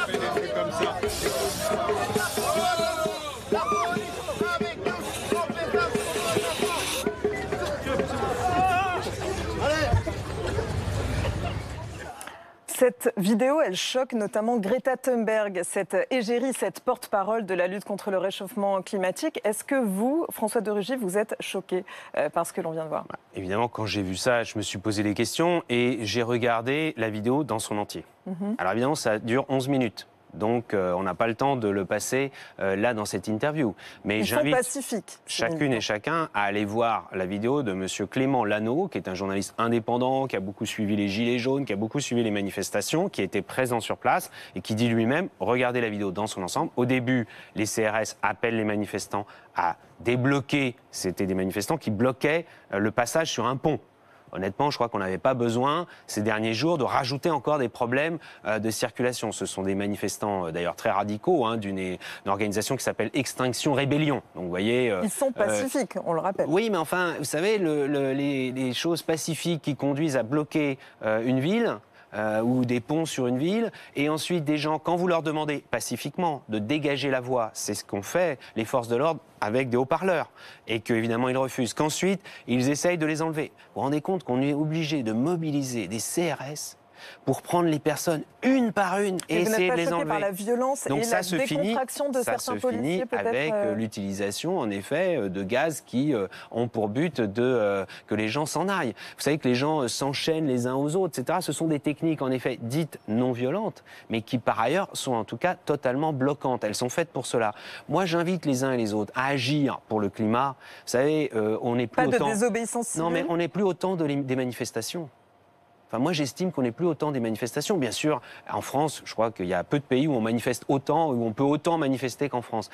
fait des trucs comme ça. Cette vidéo, elle choque notamment Greta Thunberg, cette égérie, cette porte-parole de la lutte contre le réchauffement climatique. Est-ce que vous, François de Rugy, vous êtes choqué par ce que l'on vient de voir? Évidemment, quand j'ai vu ça, je me suis posé des questions et j'ai regardé la vidéo dans son entier. Alors évidemment, ça dure 11 minutes. Donc, on n'a pas le temps de le passer là dans cette interview. Mais j'invite chacune et chacun à aller voir la vidéo de Monsieur Clément Lano, qui est un journaliste indépendant, qui a beaucoup suivi les Gilets jaunes, qui a beaucoup suivi les manifestations, qui a été présent sur place et qui dit lui-même, regardez la vidéo dans son ensemble. Au début, les CRS appellent les manifestants à débloquer. C'était des manifestants qui bloquaient le passage sur un pont. Honnêtement, je crois qu'on n'avait pas besoin, ces derniers jours, de rajouter encore des problèmes de circulation. Ce sont des manifestants, d'ailleurs, très radicaux, d'une organisation qui s'appelle Extinction Rébellion. Donc, vous voyez... Ils sont pacifiques, on le rappelle. Oui, mais enfin, vous savez, les choses pacifiques qui conduisent à bloquer une ville... ou des ponts sur une ville, et ensuite des gens, quand vous leur demandez pacifiquement de dégager la voie, c'est ce qu'ont fait les forces de l'ordre avec des haut-parleurs, et qu'évidemment ils refusent, qu'ensuite ils essayent de les enlever. Vous vous rendez compte qu'on est obligé de mobiliser des CRS pour prendre les personnes une par une et essayer de les enlever. Par la violence. Donc et ça la se finit, avec l'utilisation en effet de gaz qui ont pour but que les gens s'en aillent. Vous savez que les gens s'enchaînent les uns aux autres, etc. Ce sont des techniques en effet dites non violentes, mais qui par ailleurs sont en tout cas totalement bloquantes. Elles sont faites pour cela. Moi, j'invite les uns et les autres à agir pour le climat. Vous savez, on n'est plus pas de désobéissance civile. Non, mais on n'est plus au temps des manifestations. Enfin, moi, j'estime qu'on n'est plus au temps des manifestations. Bien sûr, en France, je crois qu'il y a peu de pays où on manifeste autant, où on peut autant manifester qu'en France.